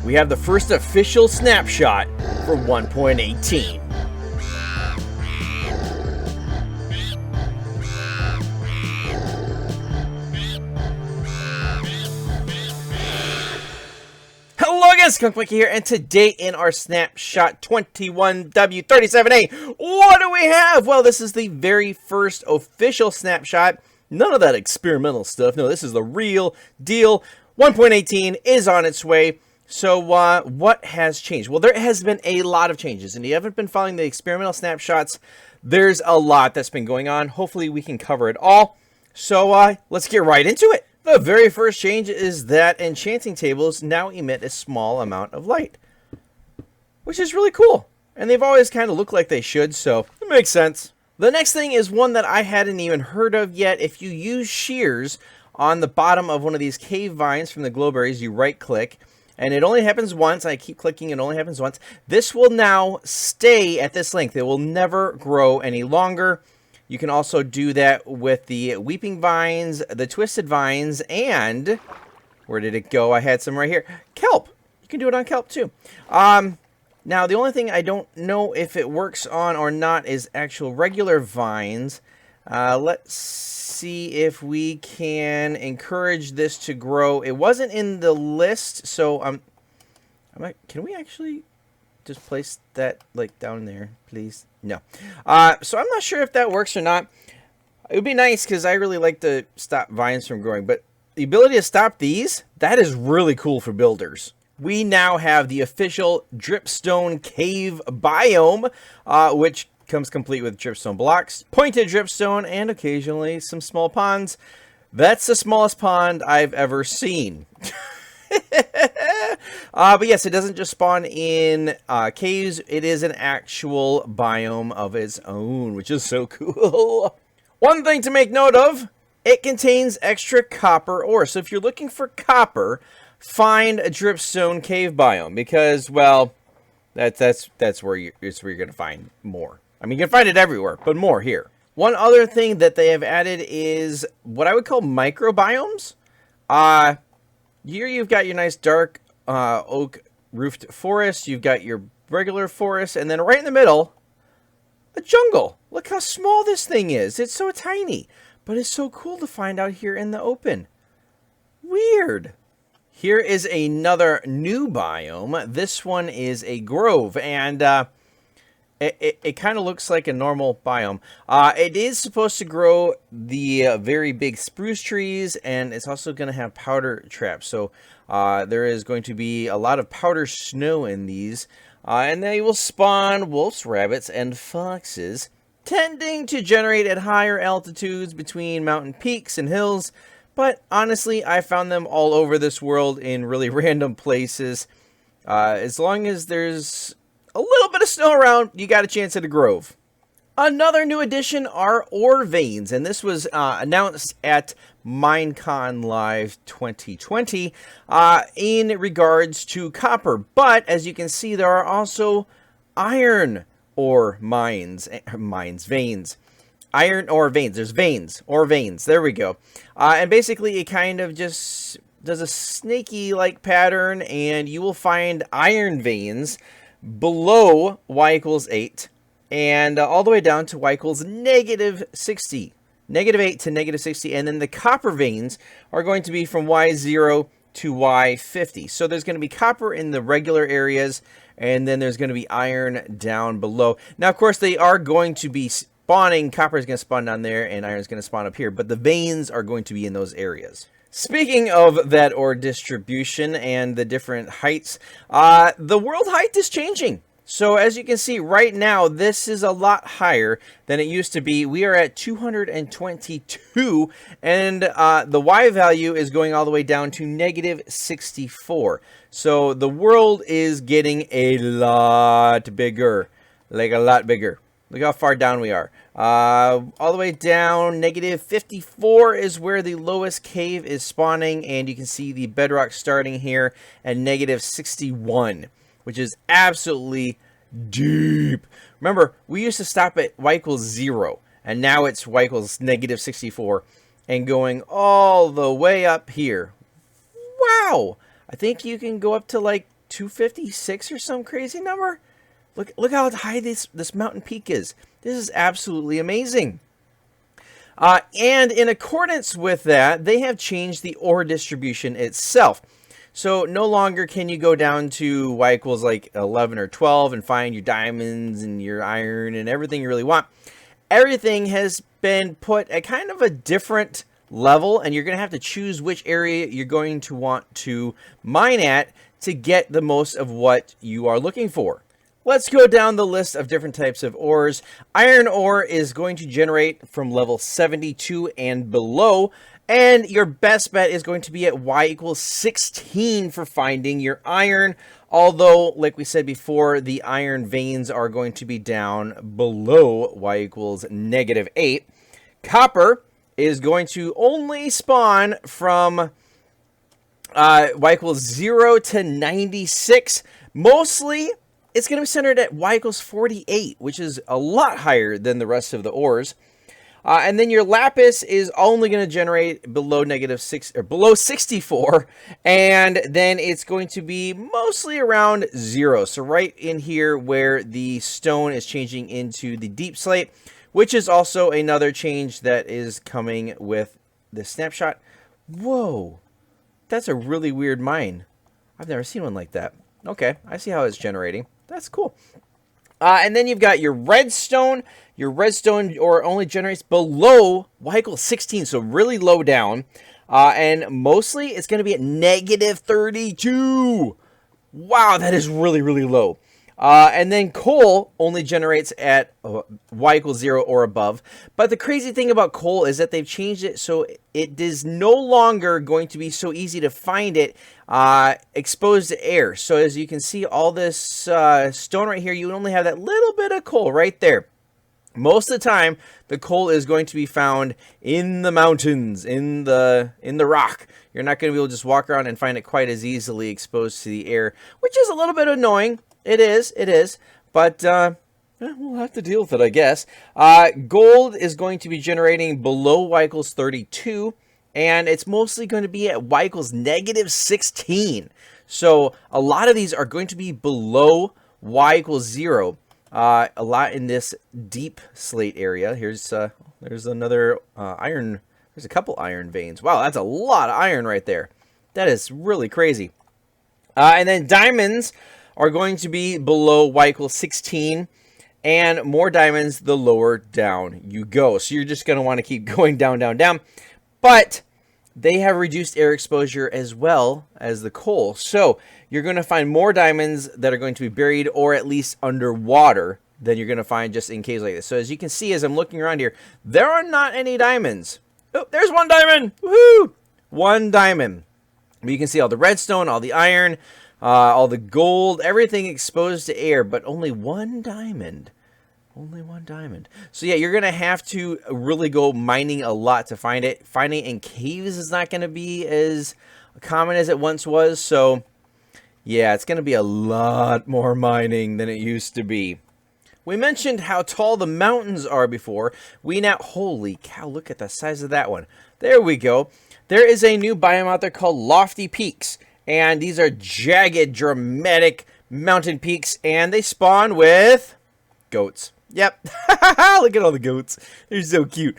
we have the first official snapshot for 1.18. Hello again, skunkmunkee here, and today in our Snapshot 21w37a, what do we have? Well, this is the very first official snapshot. None of that experimental stuff. No, this is the real deal. 1.18 is on its way. So what has changed? Well, there has been a lot of changes, and if you haven't been following the experimental snapshots, there's a lot that's been going on. Hopefully we can cover it all. So let's get right into it. The very first change is that Enchanting Tables now emit a small amount of light, which is really cool. And they've always kind of looked like they should, so it makes sense. The next thing is one that I hadn't even heard of yet. If you use shears on the bottom of one of these cave vines from the glowberries, you right click, and it only happens once. I keep clicking, it only happens once. This will now stay at this length. It will never grow any longer. You can also do that with the weeping vines, the twisted vines, and where did it go? I had some right here. Kelp. You can do it on kelp too. Now, the only thing I don't know if it works on or not is actual regular vines. Let's see if we can encourage this to grow. It wasn't in the list, so can we actually just place that like down there, please? No. So I'm not sure if that works or not. It would be nice because I really like to stop vines from growing, but the ability to stop these, that is really cool for builders. We now have the official dripstone cave biome, which comes complete with dripstone blocks, pointed dripstone, and occasionally some small ponds. That's the smallest pond I've ever seen. But yes, it doesn't just spawn in caves. It is an actual biome of its own, which is so cool. One thing to make note of, it contains extra copper ore. So if you're looking for copper, find a dripstone cave biome because, well, that's where you're going to find more. I mean, you can find it everywhere, but more here. One other thing that they have added is what I would call microbiomes. Here you've got your nice dark oak roofed forest. You've got your regular forest, and then right in the middle, a jungle. Look how small this thing is. It's so tiny, but it's so cool to find out here in the open. Weird. Here is another new biome. This one is a grove, and it kind of looks like a normal biome. It is supposed to grow the very big spruce trees, and it's also going to have powder traps. So there is going to be a lot of powder snow in these, and they will spawn wolves, rabbits, and foxes, tending to generate at higher altitudes between mountain peaks and hills. But honestly, I found them all over this world in really random places. As long as there's a little bit of snow around, you got a chance at a grove. Another new addition are ore veins, and this was announced at Minecon Live 2020 in regards to copper. But as you can see, there are also iron ore veins. Iron ore veins. There's veins, ore veins. There we go. And basically, it kind of just does a snaky-like pattern, and you will find iron veins below y equals 8, and all the way down to y equals negative 60. Negative 8 to negative 60, and then the copper veins are going to be from y0 to y50. So there's going to be copper in the regular areas, and then there's going to be iron down below. Now, of course, they are going to be spawning. Copper is going to spawn down there, and iron is going to spawn up here, but the veins are going to be in those areas. Speaking of that ore distribution and the different heights, the world height is changing. So as you can see right now, this is a lot higher than it used to be. We are at 222, and the Y value is going all the way down to negative 64. So the world is getting a lot bigger, like a lot bigger. Look how far down we are. All the way down, negative 54 is where the lowest cave is spawning, and you can see the bedrock starting here at negative 61, which is absolutely deep. Remember, we used to stop at y equals 0, and now it's y equals negative 64, and going all the way up here. Wow! I think you can go up to like 256 or some crazy number. Look how high this mountain peak is. This is absolutely amazing. And in accordance with that, they have changed the ore distribution itself. So no longer can you go down to y equals like 11 or 12 and find your diamonds and your iron and everything you really want. Everything has been put at kind of a different level, and you're going to have to choose which area you're going to want to mine at to get the most of what you are looking for. Let's go down the list of different types of ores. Iron ore is going to generate from level 72 and below, and your best bet is going to be at y equals 16 for finding your iron. Although, like we said before, the iron veins are going to be down below y equals -8. Copper is going to only spawn from y equals 0 to 96. Mostly, it's going to be centered at y equals 48, which is a lot higher than the rest of the ores. And then your lapis is only going to generate below -6 or below 64, and then it's going to be mostly around 0. So right in here where the stone is changing into the deep slate, which is also another change that is coming with the snapshot. Whoa, that's a really weird mine. I've never seen one like that. Okay, I see how it's generating. That's cool. And then you've got your redstone. Your redstone ore only generates below y equals 16, so really low down. And mostly it's going to be at -32. Wow, that is really, really low. And then coal only generates at y equals 0 or above. But the crazy thing about coal is that they've changed it so it is no longer going to be so easy to find it exposed to air. So as you can see, all this stone right here, you only have that little bit of coal right there. Most of the time, the coal is going to be found in the mountains, in the rock. You're not going to be able to just walk around and find it quite as easily exposed to the air, which is a little bit annoying. It is, but we'll have to deal with it, I guess. Gold is going to be generating below y equals 32, and it's mostly going to be at y equals -16. So a lot of these are going to be below y equals 0. A lot in this deep slate area. There's another iron. There's a couple iron veins. Wow, that's a lot of iron right there. That is really crazy. And then diamonds are going to be below y equals 16, and more diamonds the lower down you go. So you're just going to want to keep going down, down, down. But they have reduced air exposure as well as the coal. So you're going to find more diamonds that are going to be buried or at least underwater than you're going to find just in caves like this. So as you can see, as I'm looking around here, there are not any diamonds. Oh, there's one diamond. Woohoo! One diamond. But you can see all the redstone, all the iron, all the gold, everything exposed to air, but only one diamond. Only one diamond. So yeah, you're going to have to really go mining a lot to find it. Finding it in caves is not going to be as common as it once was. So yeah, it's going to be a lot more mining than it used to be. We mentioned how tall the mountains are before. We now, holy cow, look at the size of that one. There we go. There is a new biome out there called Lofty Peaks. And these are jagged, dramatic mountain peaks. And they spawn with goats. Yep. Look at all the goats. They're so cute.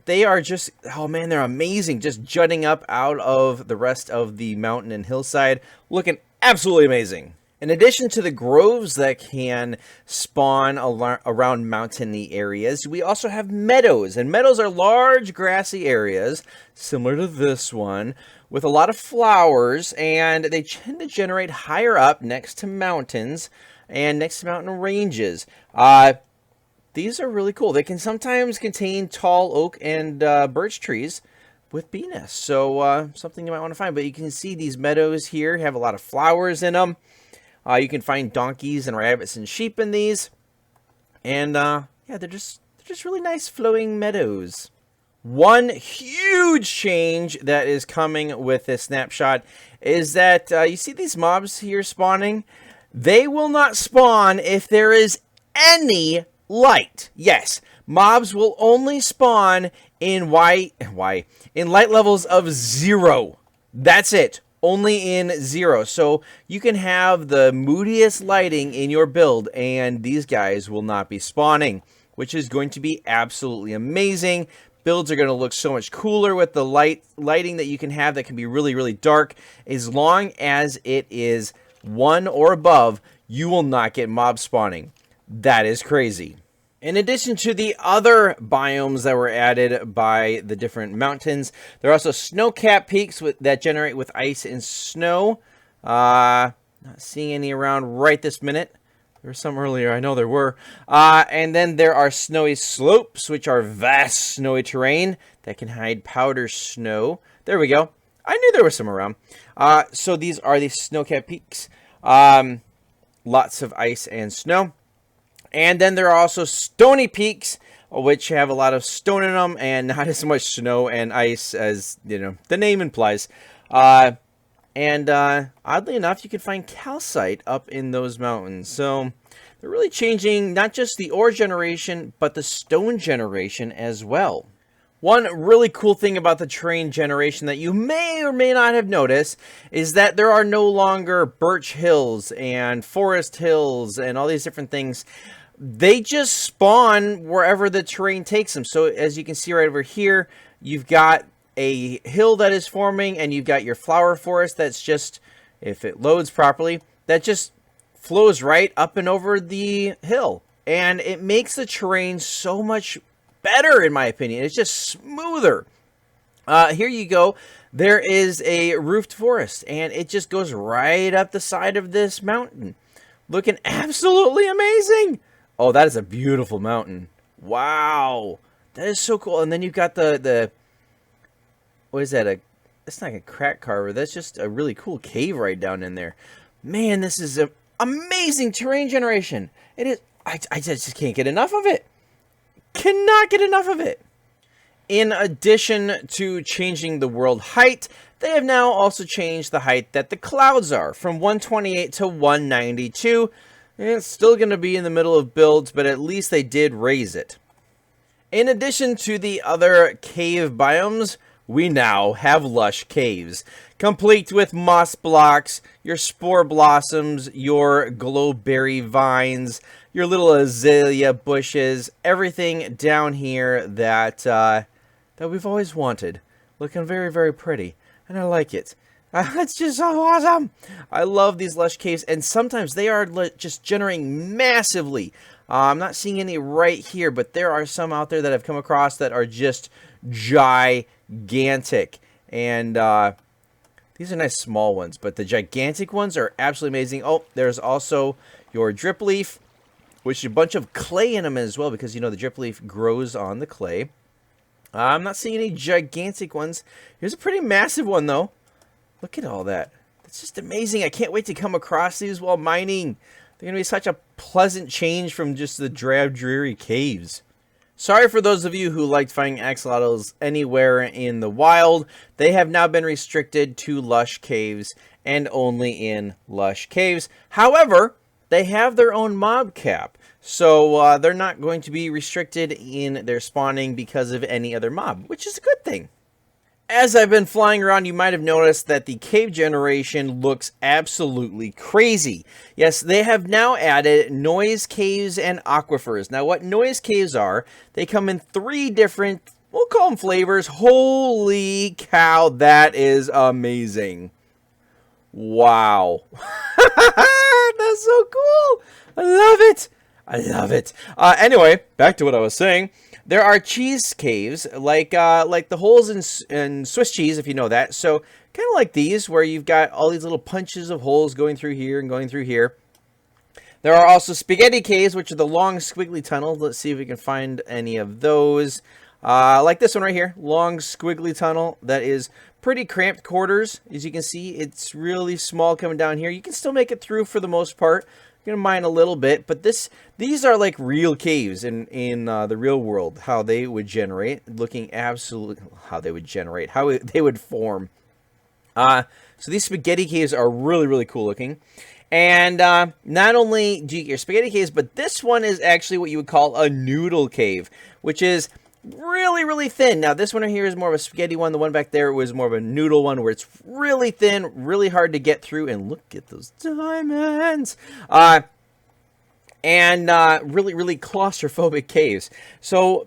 They are just, oh man, they're amazing. Just jutting up out of the rest of the mountain and hillside. Looking absolutely amazing. In addition to the groves that can spawn around mountainy areas, we also have meadows. And meadows are large grassy areas, similar to this one, with a lot of flowers. And they tend to generate higher up next to mountains and next to mountain ranges. These are really cool. They can sometimes contain tall oak and birch trees with bee nests. So something you might want to find. But you can see these meadows here have a lot of flowers in them. You can find donkeys and rabbits and sheep in these. And yeah, they're just really nice flowing meadows. One huge change that is coming with this snapshot is that you see these mobs here spawning? They will not spawn if there is any light. Yes, mobs will only spawn in light levels of 0. That's it. only in 0. So you can have the moodiest lighting in your build, and these guys will not be spawning, which is going to be absolutely amazing. Builds are going to look so much cooler with the lighting that you can have that can be really, really dark. As long as it is 1 or above, you will not get mob spawning. That is crazy. In addition to the other biomes that were added by the different mountains, there are also snow-capped peaks that generate with ice and snow. Not seeing any around right this minute. There were some earlier, I know there were. And then there are snowy slopes, which are vast snowy terrain that can hide powder snow. There we go. I knew there were some around. So these are the snow-capped peaks. Lots of ice and snow. And then there are also stony peaks, which have a lot of stone in them and not as much snow and ice as, you know, the name implies. And oddly enough, you can find calcite up in those mountains. So they're really changing not just the ore generation, but the stone generation as well. One really cool thing about the terrain generation that you may or may not have noticed is that there are no longer birch hills and forest hills and all these different things. They just spawn wherever the terrain takes them. So as you can see right over here, you've got a hill that is forming, and you've got your flower forest that's just, if it loads properly, that just flows right up and over the hill. And it makes the terrain so much better, in my opinion. It's just smoother. Here you go. There is a roofed forest, and it just goes right up the side of this mountain. Looking absolutely amazing. Oh, that is a beautiful mountain. Wow. That is so cool. And then you've got the what is that? It's not a crack carver. That's just a really cool cave right down in there. Man, this is an amazing terrain generation. It is. I just can't get enough of it. Cannot get enough of it. In addition to changing the world height, they have now also changed the height that the clouds are from 128 to 192. It's still going to be in the middle of builds, but at least they did raise it. In addition to the other cave biomes, we now have Lush Caves, complete with moss blocks, your spore blossoms, your glowberry vines, your little azalea bushes, everything down here that we've always wanted. Looking very, very pretty, and I like it. It's just so awesome. I love these Lush Caves, and sometimes they are just generating massively. I'm not seeing any right here, but there are some out there that I've come across that are just gigantic. And these are nice small ones, but the gigantic ones are absolutely amazing. Oh, there's also your drip leaf, which is a bunch of clay in them as well, because, you know, the drip leaf grows on the clay. I'm not seeing any gigantic ones. Here's a pretty massive one, though. Look at all that. It's just amazing. I can't wait to come across these while mining. They're going to be such a pleasant change from just the drab, dreary caves. Sorry for those of you who liked finding axolotls anywhere in the wild. They have now been restricted to Lush Caves and only in Lush Caves. However, they have their own mob cap. So they're not going to be restricted in their spawning because of any other mob, which is a good thing. As I've been flying around, you might have noticed that the cave generation looks absolutely crazy. Yes, they have now added noise caves and aquifers. Now, what noise caves are, they come in 3 different, we'll call them flavors. Holy cow, that is amazing. Wow. That's so cool. I love it. I love it. Anyway, back to what I was saying. There are cheese caves, like the holes in Swiss cheese, if you know that. So kind of like these, where you've got all these little punches of holes going through here and going through here. There are also spaghetti caves, which are the long squiggly tunnels. Let's see if we can find any of those. Like this one right here, long squiggly tunnel that is pretty cramped quarters. As you can see, it's really small coming down here. You can still make it through for the most part. Going to mine a little bit, but these are like real caves in the real world, how they would generate, looking absolutely how they would generate, how they would form. So these spaghetti caves are really, really cool looking. And not only do you get your spaghetti caves, but this one is actually what you would call a noodle cave, which is really, really thin. Now, this one right here is more of a spaghetti one. The one back there was more of a noodle one where it's really thin, really hard to get through. And look at those diamonds. Really, really claustrophobic caves. So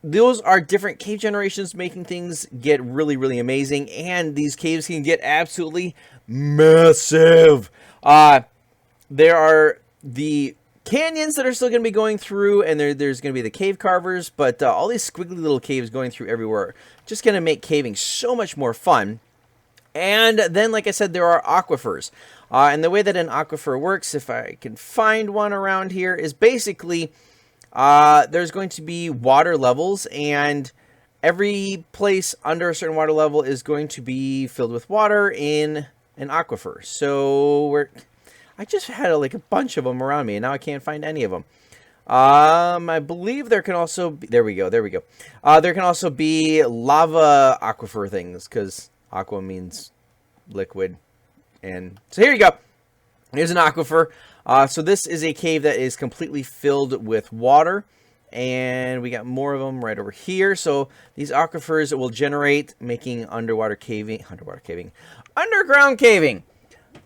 those are different cave generations making things get really, really amazing. And these caves can get absolutely massive. There are the canyons that are still going to be going through, and there's going to be the cave carvers, but all these squiggly little caves going through everywhere just going to make caving so much more fun. And then, like I said, there are aquifers. And the way that an aquifer works, if I can find one around here, is basically there's going to be water levels, and every place under a certain water level is going to be filled with water in an aquifer. So I just had like a bunch of them around me, and now I can't find any of them. I believe there can also be, there we go. There can also be lava aquifer things, because aqua means liquid. And so here you go. Here's an aquifer. So this is a cave that is completely filled with water, and we got more of them right over here. So these aquifers will generate, making underground caving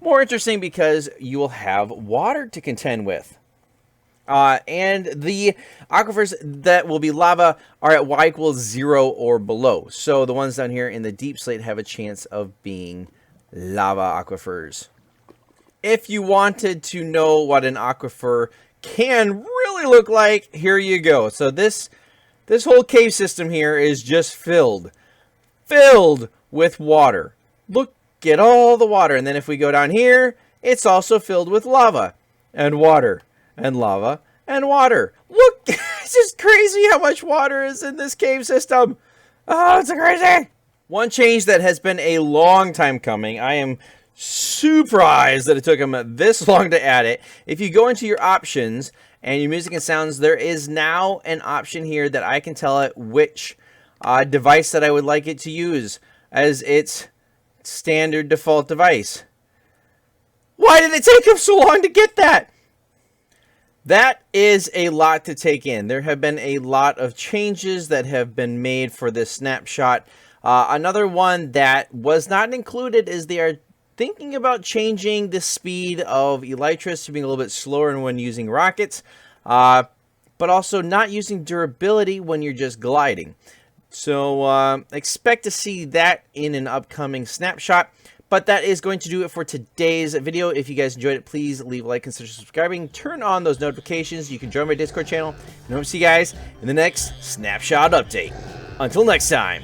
more interesting, because you will have water to contend with. And the aquifers that will be lava are at y equals 0 or below. So the ones down here in the deep slate have a chance of being lava aquifers. If you wanted to know what an aquifer can really look like, here you go. So this whole cave system here is just filled with water. Look at all the water. And then if we go down here, it's also filled with lava and water and lava and water. Look, it's just crazy how much water is in this cave system. Oh, it's crazy. One change that has been a long time coming. I am surprised that it took them this long to add it. If you go into your options and your music and sounds, there is now an option here that I can tell it which device that I would like it to use as its standard default device. Why did it take them so long to get that? That is a lot to take in. There have been a lot of changes that have been made for this snapshot. Another one that was not included is they are thinking about changing the speed of elytras to being a little bit slower when using rockets, but also not using durability when you're just gliding. So expect to see that in an upcoming snapshot. But that is going to do it for today's video. If you guys enjoyed it, please leave a like, consider subscribing, turn on those notifications. You can join my Discord channel. And I hope to see you guys in the next snapshot update. Until next time.